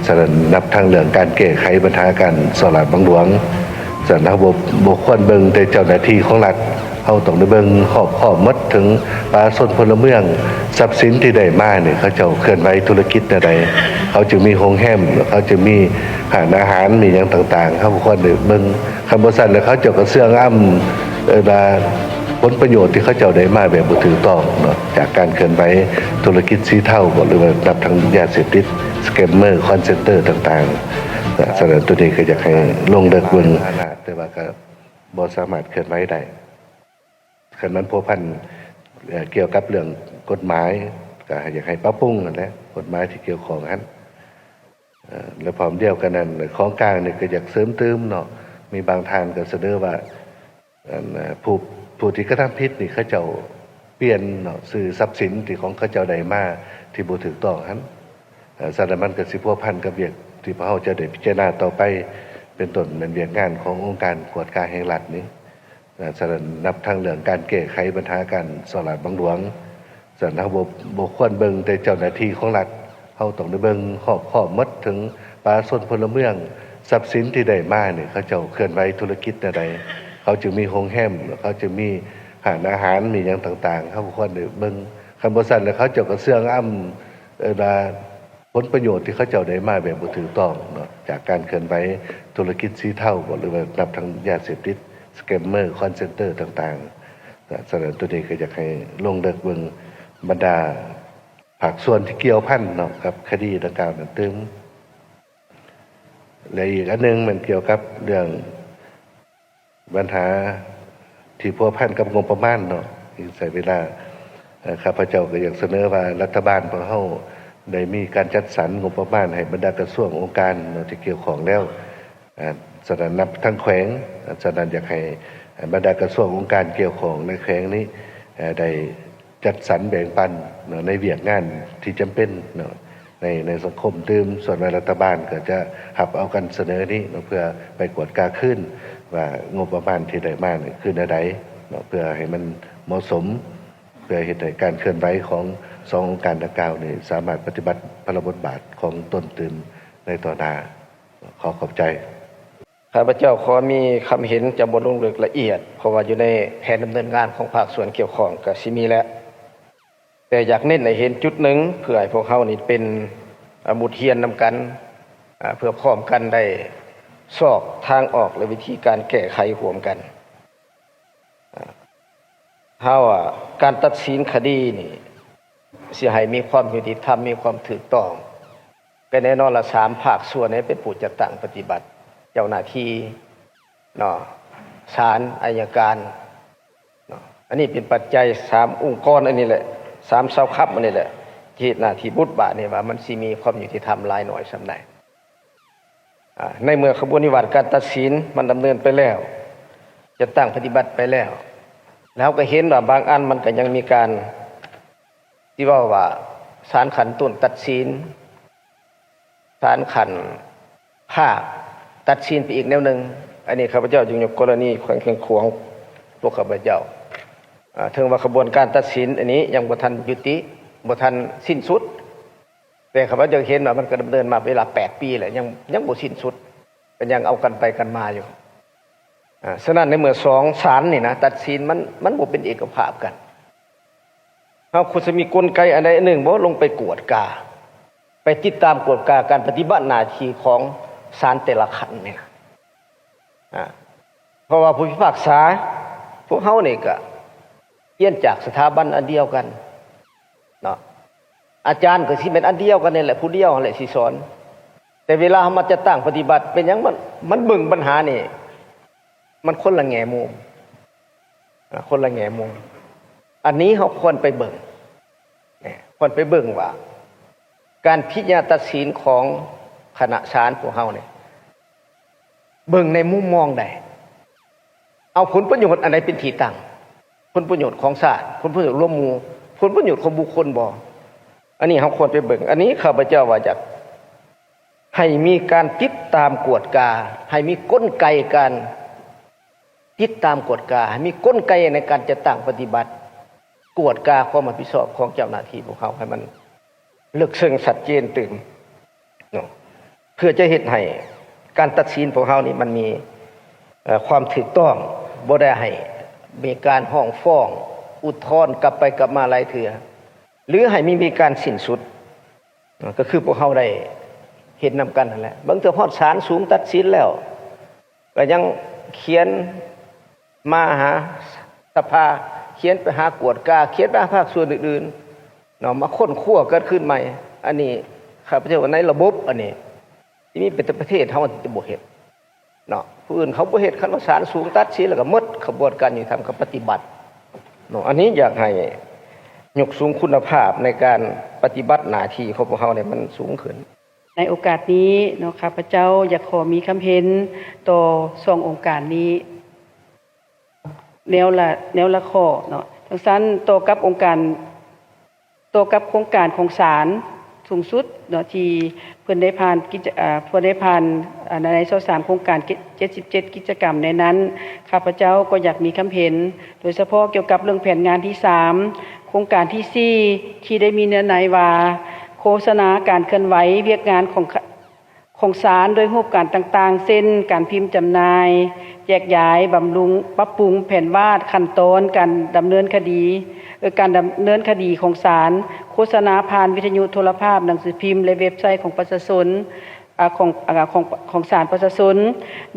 สนับนับทางเรื่องการแก้ไขปัญหาการสลาดบางหลวงสนับบกควรเบิ่งแต่เจ้าหน้าที่ของรัฐเขาต้องได้เบิ่งขอบมัดถึงประชาชนพลเมืองทรัพย์สินที่ได้มาเนี่ยเขาจะเคลื่อนไหวธุรกิจใดเขาจะมีโรงแรมเขาจะมีอาหารมีอย่างต่างๆเขาควรได้เบิ่งคำว่าสั่นแล้วเขาจะกระเสื่องอ้ำผลประโยชน์ที่เขาจะได้มาแบบบ่ถูกต้องเนาะจากการเคลื่อนไหวธุรกิจสีเทาหรือว่านับทางยาเสพติดสแกมเมอร์คอนเซนเตอร์ต่างๆสำหรับตัวนี้ก็อยากให้ลงเลิกเบิ่งแต่ว่าก็บ่สามารถเคลื่อนไหวได้คันมันพัวพันเกี่ยวกับเรื่องกฎหมายก็อยากให้ปรับปรุงนั่นแหละกฎหมายที่เกี่ยวข้องนั้นแล้วพร้อมเดียวกันนั้นของกลางนี่ก็อยากเสริมเติมเนาะมีบางทางก็เสนอว่าผู้ที่กระทำผิดนี่เขาเจ้าเปลี่ยนเนาะสื่อทรัพย์สินที่ของเขาเจ้าใดมาที่บ่ถูกต้องนั้นสารมันก็สิพัวพันกับเวียกที่พวกเฮาจะได้พิจารณาต่อไปเป็นต้นเป็นเวียกงานขององค์การกวดการแห่งรัฐนี้สารนับทางเรื่องการแก้ไขปัญหาการสลาดบางหลวงสารบ่ควรเบิ่งแต่เจ้าหน้าที่ของรัฐเฮาต้องได้เบิ่งขอบมัดถึงประชาชนพลเมืองทรัพย์สินที่ได้มาเนี่ยเขาเจ้าเคลื่อนไหวธุรกิจใดเขาจะมีโรงแรมเขาจะมีอาหารมีอย่างต่างๆเขาควรได้เบิ่งคำว่าสั่นแล้วเขาเจ้าก็เสื่องอ้ำผลประโยชน์ที่เขาเจ้าได้มาแบบบ่ถูกต้องเนาะจากการเคลื่อนไหวธุรกิจสีเทาหรือว่านับทางยาเสพติดสแกมเมอร์คอนเซนเตอร์ต่างๆสำหรับตัวนี้ก็อยากให้ลงเลิกเบิ่งบรรดาภาคส่วนที่เกี่ยวพันเนาะกับคดีดังกล่าวนั้นตึงและอีกอันนึงมันเกี่ยวกับเรื่องปัญหาที่พัวพันกับงบประมาณเนาะที่ใช้เวลาข้าพเจ้าก็อยากเสนอว่ารัฐบาลของเฮาได้มีการจัดสรรงบประมาณให้บรรดากระทรวงองค์การที่เกี่ยวข้องแล้วสนับนับทั้งแขวงสนับอยากให้บรรดากระทรวงองค์การเกี่ยวข้องในแขวงนี้ได้จัดสรรแบ่งปันในเวียกงานที่จำเป็นในสังคมดื่มส่วนรัฐบาลก็จะหับเอากันเสนอนี้เพื่อไปกวดกาขึ้นว่างบประมาณที่ได้มาขึ้นใดเพื่อให้มันเหมาะสมเพื่อเหตุให้การเคลื่อนไหวของสององค์การดังกล่าวนี่สามารถปฏิบัติพระบทบาทของตนตื่นในต่อหน้าขอขอบใจข้าพเจ้าขอมีคำเห็นจะบทลงลึกละเอียดเพราะว่าอยู่ในแผนดำเนินงานของภาคส่วนเกี่ยวข้องกับสิมีแล้วแต่อยากเน้นให้เห็นจุดหนึ่งเพื่อให้พวกเขานี่เป็นบุตรเฮียนนำกันเพื่อพร้อมกันได้สอบทางออกและวิธีการแก้ไขร่วมกันการตัดสินคดีนี่เสียให้มีความยุติธรรมมีความถูกต้องก็แน่นอนละ3ภาคส่วนนี้เป็นผู้จัดตั้งปฏิบัติเจ้าหน้าที่ศาลอัยการอันนี้เป็นปัจจัย3องค์กรอันนี้แหละ3เสาคับอันนี้แหละที่หน้าที่บุตรบาทนี่ว่ามันสิมีความยุติธรรมหลายหน่อยสำใดในเมื่อขบวนการการตัดสินมันดำเนินไปแล้วจะตั้งปฏิบัติไปแล้วแล้วก็เห็นว่าบางอันมันก็ยังมีการที่ว่าศาลขันต้นตัดสินศาลขันภาคตัดสินไปอีกแนวหนึ่งอันนี้ข้าพเจ้าจึงยกกรณีแข่งขวงพวกข้าพเจ้าถึงว่าขบวนการตัดสินอันนี้ยังบ่ทันยุติบ่ทันสิ้นสุดแต่ข้าพเจ้าเห็นว่ามันก็ดำเนินมาเวลา8 ปีแหละยังบ่สิ้นสุดเป็นยังเอากันไปกันมาอยู่ฉะนั้นในเมื่อ2ศาลนี่นะตัดสินมันบ่เป็นเอกภาพกันเฮาควรจะมีกลไกอันใดอันหนึ่งบ่ลงไปกวดกาไปติดตามกวดกาการปฏิบัติหน้าที่ของศาลแต่ละขันเนี่ยเพราะว่าผู้พิพากษาพวกเฮานี่ก็เรียนจากสถาบันอันเดียวกันเนาะอาจารย์ก็สิเป็นอันเดียวกันนี่แหละผู้เดียวนั่นแหละสิสอนแต่เวลาเฮามาจะตั้งปฏิบัติเป็นหยังมันเบิ่งปัญหานี่มันคนละแง่มุมคนละแง่มุมอันนี้เฮาควรไปเบิ่งควรไปเบิ่งว่าการพิจารณาตัดสินของคณะศาลพวกเฮาเนี่ยเบิ่งในมุมมองใดเอาผลประโยชน์อันไหนเป็นที่ตั้งผลประโยชน์ของศาลผลประโยชน์ร่วมหมู่ผลประโยชน์ของบุคคลบ่อันนี้เฮาควรไปเบิ่งอันนี้ข้าพเจ้าว่าจะให้มีการติดตามกวดกาให้มีกลไกการติดตามกวดกาให้มีกลไกในการจะตั้งปฏิบัติกวดกาความรับผิดชอบของเจ้าหน้าที่พวกเขาให้มันลึกซึ้งชัดเจนตึง พื่อจะเฮ็ดให้การตัดสินของเฮานี่มันมีความถูกต้องบ่ได้ให้มีการห้องฟ้องอุทธรณ์กลับไปกลับมาหลายเทื่อหรือให้มีการสิ้นสุดก็คือพวกเฮาได้เห็นนำกันนั่นแหละบางเทื่อฮอดศาลสูงตัดสินแล้วก็ยังเขียนมาหาสภาเขียนไปหากวดกาเขียนไปหาภาคส่วนอื่นๆเนาะมาค้นคว้าเกิดขึ้นใหม่อันนี้ข้าพเจ้าว่าในระบบอันนี้ที่มีเป็นประเทศเฮาจะบ่เฮ็ดเนาะผู้อื่นเขาบ่เฮ็ดคันว่าศาลสูงตัดสินแล้วก็หมดกระบวนการยุติธรรมกับปฏิบัติเนาะอันนี้อยากให้ยกสูงคุณภาพในการปฏิบัติหน้าที่ของพวกเฮาเนี่ยมันสูงขึ้นในโอกาสนี้เนาะข้าพเจ้าอยากขอมีคำเห็นต่อ2องค์การนี้แนวละข้อเนาะทั้งนั้นต่อกับองค์การต่อกับโครงการของศาลสูงสุดเนาะที่เพิ่นได้ผ่านเพิ่นได้ผ่านใน23โครงการ77กิจกรรมในนั้นข้าพเจ้าก็อยากมีคำเห็นโดยเฉพาะเกี่ยวกับเรื่องแผนงานที่3โครงการที่4ที่ได้มีเนื้อในว่าโฆษณาการเคลื่อนไหวเวียกงานของศาลโดยรูปการต่างๆเช่นการพิมพ์จำหน่ายแยกย้ายบำรุงปรับปรุงแผนวาดขั้นตอนการดำเนินคดีการดำเนินคดีของศาลโฆษณาผ่านวิทยุโทรภาพหนังสือพิมพ์และเว็บไซต์ของประชาชนของศาลประชาชน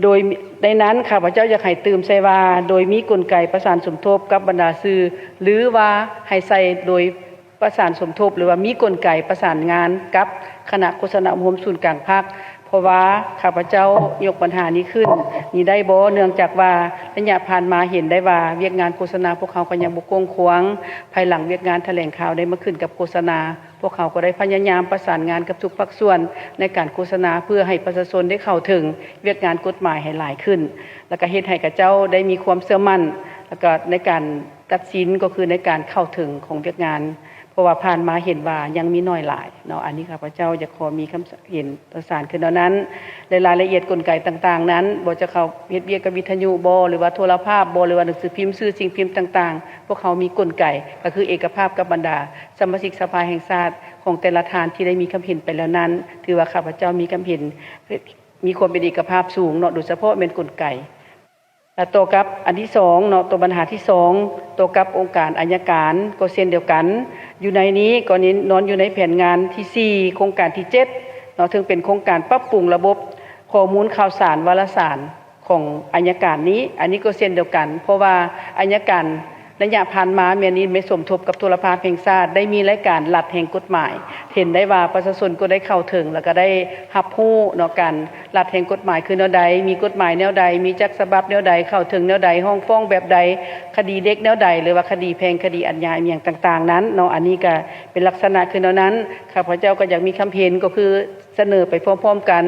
โดยในนั้นข้าพเจ้าอยากให้เติมใส่ว่าโดยมีกลไกประสานสมทบกับบรรดาสื่อหรือว่าให้ใส่โดยประสานสมทบหรือว่ามีกลไกประสานงานกับคณะโฆษณาอุปโภคศูนย์กลางภาคเพราะว่าข้าพเจ้ายกปัญหานี้ขึ้นนี่ได้บ่เนื่องจากว่าระยะผ่านมาเห็นได้ว่าเวียกงานโฆษณาพวกเขาก็ยังบ่กว้างขวางภายหลังเวียกงานแถลงข่าวได้มาขึ้นกับโฆษณาพวกเขาก็ได้พยายามประสานงานกับทุกภาคส่วนในการโฆษณาเพื่อให้ประชาชนได้เข้าถึงเวียกงานกฎหมายให้หลายขึ้นแล้วก็เฮ็ดให้กับเจ้าได้มีความเชื่อมั่นแล้วก็ในการตัดสินก็คือในการเข้าถึงของเวียกงานเพราะว่าผ่านมาเห็นว่ายังมีน้อยหลายเนาะอันนี้ข้าพเจ้าจะขอมีคำเห็นประสานขึ้นดังนั้นรายละเอียดกลไกต่างๆนั้นบ่จะเข้าเฮ็ดเวียกกับวิทยุบ่หรือว่าโทรภาพบ่หรือว่าหนังสือพิมพ์สื่อสิ่งพิมพ์ต่างๆพวกเขามีกลไกก็คือเอกภาพกับบรรดาสมาชิกสภาแห่งชาติของแต่ละฐานที่ได้มีคำเห็นไปแล้วนั้นถือว่าข้าพเจ้ามีคำเห็นมีความเป็นเอกภาพสูงเนาะโดยเฉพาะเป็นกลไกตัวกับอันที่2เนาะตัวปัญหาที่2ตัวกับองค์การอัยการก็เช่นเดียวกันอยู่ในนี้ก็นี้นอนอยู่ในแผนงานที่4โครงการที่7เนาะถึงเป็นโครงการปรับปรุงระบบข้อมูลข่าวสารวารสารของอัยการนี้อันนี้ก็เช่นเดียวกันเพราะว่าอัยการระยะผ่านมาแม่นี้ไม่สมทบกับโทรภาพแห่งชาติได้มีรายการหลัดแห่งกฎหมายเห็นได้ว่าประชาชนก็ได้เข้าถึงแล้วก็ได้รับรู้เนาะกันหลัดแห่งกฎหมายคือแนวใดมีกฎหมายแนวใดมีจักฉบับแนวใดเข้าถึงแนวใดห้องฟ้องแบบใดคดีเด็กแนวใดหรือว่าคดีแพ่งคดีอาญาอย่างต่างๆนั้นเนาะอันนี้ก็เป็นลักษณะคือแนวนั้นข้าพเจ้าก็อยากมีคำเห็นก็คือเสนอไปพร้อมๆกัน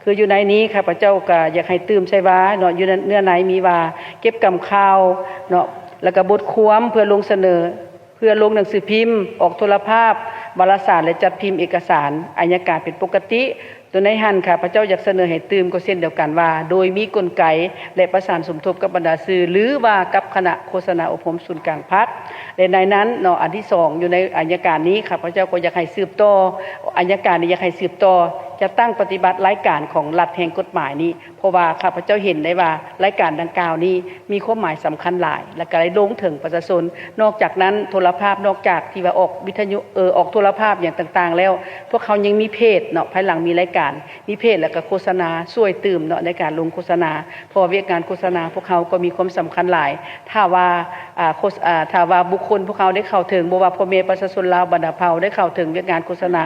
คืออยู่ในนี้ข้าพเจ้าก็อยากให้ตื่มใส่ว่าเนาะอยู่เนื้อในมีว่าเก็บกำข่าวเนาะแล้วก็บทความเพื่อลงเสนอเพื่อลงหนังสือพิมพ์ออกโทรภาพวารสารและจัดพิมพ์เอกสารอัยการเป็นปกติตัวในหันค่ะพระเจ้าอยากเสนอให้ตื่มก็เช่นเดียวกันว่าโดยมีกลไกและประสานสมทบกับบรรดาสื่อหรือว่ากับคณะโฆษณาอบรมศูนย์กลางภาคและในนั้นเนาะอันที่2อยู่ในอัยการนี้ค่ะพระเจ้าก็อยากให้สืบต่ออัยการนี่อยากให้สืบต่อจะตั้งปฏิบัติรายการของรัฐแห่งกฎหมายนี้เพราะว่าข้าพเจ้าเห็นได้ว่ารายการดังกล่าวนี้มีความหมายสำคัญหลายและก็ได้ลงถึงประชาชนนอกจากนั้นโทรภาพนอกจากที่ว่าออกวิทยุออกโทรภาพอย่างต่างๆแล้วพวกเขายังมีเพจเนาะภายหลังมีรายการมีเพจแล้วก็โฆษณาช่วยตื่มเนาะในการลงโฆษณาเพราะเวียกงานโฆษณาพวกเขาก็มีความสำคัญหลายถ้าว่าบุคคลพวกเขาได้เข้าถึงบ่ว่าพ่อแม่ประชาชนลาวบรรดาเผ่าได้เข้าถึงเวียกงานโฆษณา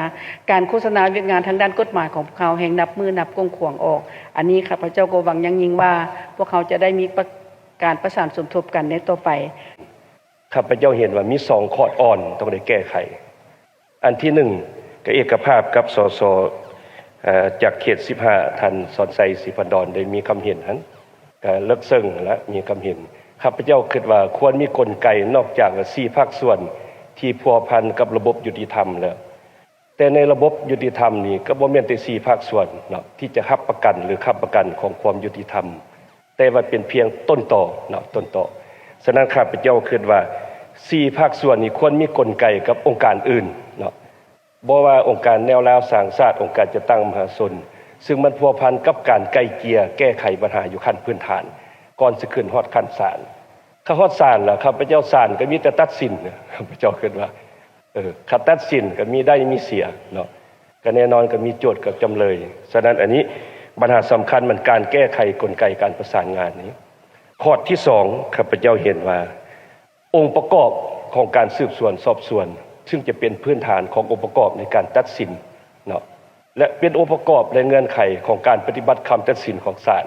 การโฆษณาเวียกงานทางด้านกฎหมายของเขาแห่งนับมือนับกงขวางออกอันนี้ข้าพเจ้าก็หวังยังยิ่งว่าพวกเขาจะได้มีการประสานสมทบกันในต่อไปข้าพเจ้าเห็นว่ามี2ข้ออ่อนต้องได้แก้ไขอันที่1ก็เอกภาพกับสสจากเขต15ท่านสอนไสศิพดรได้มีคำเห็นนั้นเลิกซึ่งและมีคำเห็นข้าพเจ้าคิดว่าควรมีกลไกนอกจาก4ภาคส่วนที่พัวพันกับระบบยุติธรรมแล้วแต่ในระบบยุติธรรมนี่ก็บ่แม่นแต่4ภาคส่วนเนาะที่จะรับประกันหรือค้ำประกันของความยุติธรรมแต่ว่าเป็นเพียงต้นต่อเนาะต้นต่อฉะนั้นข้าพเจ้าคิดว่า4ภาคส่วนนี้ควรมีกลไกกับองค์การอื่นเนาะบ่ว่าองค์การแนวราวสร้างชาติองค์การจัดตั้งมหาชน ซึ่งมันพัวพันกับการไกลเกลี่ยแก้ไขปัญหาอยู่ขั้นพื้นฐานก่อนสิขึ้นฮอดขั้นศาลถ้าฮอดศาลล่ะข้าพเจ้าศาลก็มีแต่ตัดสินข้าพเจ้าคิดว่าคัดตัดสินก็มีได้มีเสียเนาะก็แน่นอนก็มีโจทย์กับจำเลยฉะนั้นอันนี้ปัญหาสำคัญมันการแก้ไขกลไกการประสานงานนี้ข้อที่2ข้าพเจ้าเห็นว่าองค์ประกอบของการสืบสวนสอบสวนซึ่งจะเป็นพื้นฐานขององค์ประกอบในการตัดสินเนาะและเป็นองค์ประกอบและเงื่อนไขของการปฏิบัติคำตัดสินของศาล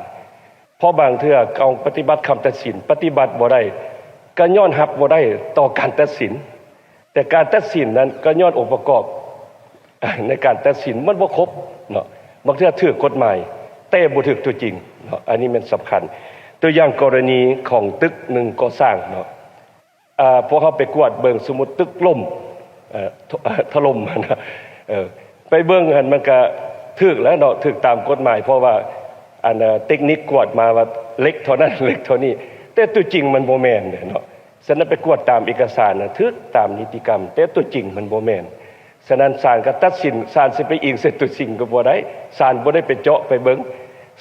เพราะบางเทื่อเอาปฏิบัติคำตัดสินปฏิบัติบ่ได้ก็ย้อนรับบ่ได้ต่อการตัดสินแต่การตัดสินนั้นก็ย้อนองค์ประกอบในการตัดสินมันบ่ครบเนาะบางเทื่อถูกกฎหมายแต่บ่ถูกตัวจริงเนาะอันนี้มันสำคัญตัวอย่างกรณีของตึกหนึ่งก่อสร้างเนาะพวกเขาไปกวดเบิ่งสมมุติตึกล่มถล่มนะไปเบิ่งหันมันก็ถูกแล้วเนาะถูกตามกฎหมายเพราะว่าอันเทคนิคกวดมาว่าเล็กเท่านั้นเล็กเท่านี้แต่ตัวจริงมันบ่แม่นเนาะฉะนั้นไปกวดตามเอกสารน่ะถูกตามนิติกรรมแต่ตัวจริงมันบ่แม่นฉะนั้นศาลก็ตัดสินศาลสิไปอิงใส่ตัวจริงก็บ่ได้ศาลบ่ได้ไปเจาะไปเบิ่ง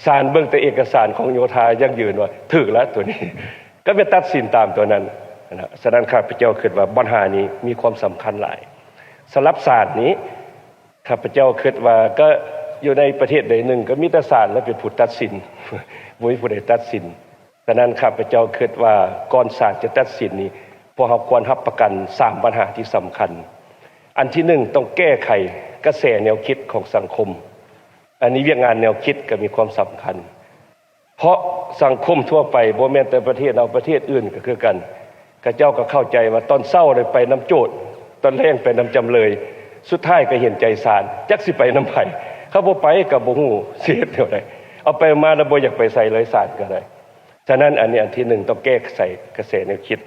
ศาลเบิ่งแต่เอกสารของโยธายังยืนว่าถูกแล้วตัวนี้ก็ไปตัดสินตามตัวนั้นนะฉะนั้นข้าพเจ้าคิดว่าปัญหานี้มีความสำคัญหลายสำหรับศาลนี้ข้าพเจ้าคิดว่าก็อยู่ในประเทศใดหนึ่งก็มีแต่ศาลและเป็นผู้ตัดสินบ่มีผู้ใดตัดสินฉะนั้นข้าพเจ้าคิดว่าก่อนศาลจะตัดสินนี้พวกเราควรรับประกัน3ปัญหาที่สำคัญอันที่1ต้องแก้ไขกระแสแนวคิดของสังคมอันนี้เรื่องงานแนวคิดก็มีความสำคัญเพราะสังคมทั่วไปบ่แม่นแต่ประเทศเราประเทศอื่นก็คือกันข้าเจ้าก็เข้าใจว่าตอนเช้าได้ไปนำโจทย์ตอนแลงไปนำจำเลยสุดท้ายก็เห็นใจศาลจักสิไปนำไผเขาบ่ไปก็บ่ฮู้สิเฮ็ดแนวใดเอาไปมาแล้วบ่อยากไปใส่เลยศาลก็ได้ฉะนั้นอันนี้อันที่1ต้องแก้ไขกระแสแนวคิด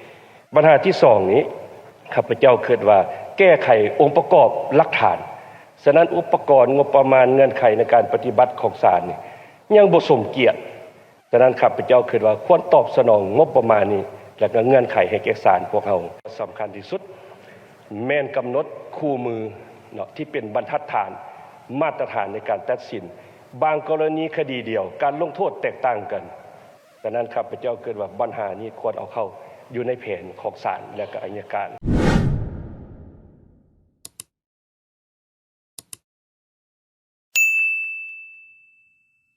ปัญหาที่2นี้ข้าพเจ้าคิดว่าแก้ไของค์ประกอบหลักฐานฉะนั้นอุปกรณ์งบประมาณเงื่อนไขในการปฏิบัติของศาลนี่ยังบ่สมเกียรติฉะนั้นข้าพเจ้าคิดว่าควรตอบสนองงบประมาณนี้และก็เงื่อนไขให้แก่ศาลพวกเราสำคัญที่สุดแม่นกำหนดคู่มือเนาะที่เป็นบรรทัดฐานมาตรฐานในการตัดสินบางกรณีคดีเดียวการลงโทษแตกต่างกันฉะนั้นข้าพเจ้าคิดว่าปัญหานี้ควรเอาเข้าอยู่ในแผนของศาลและก็อัยการ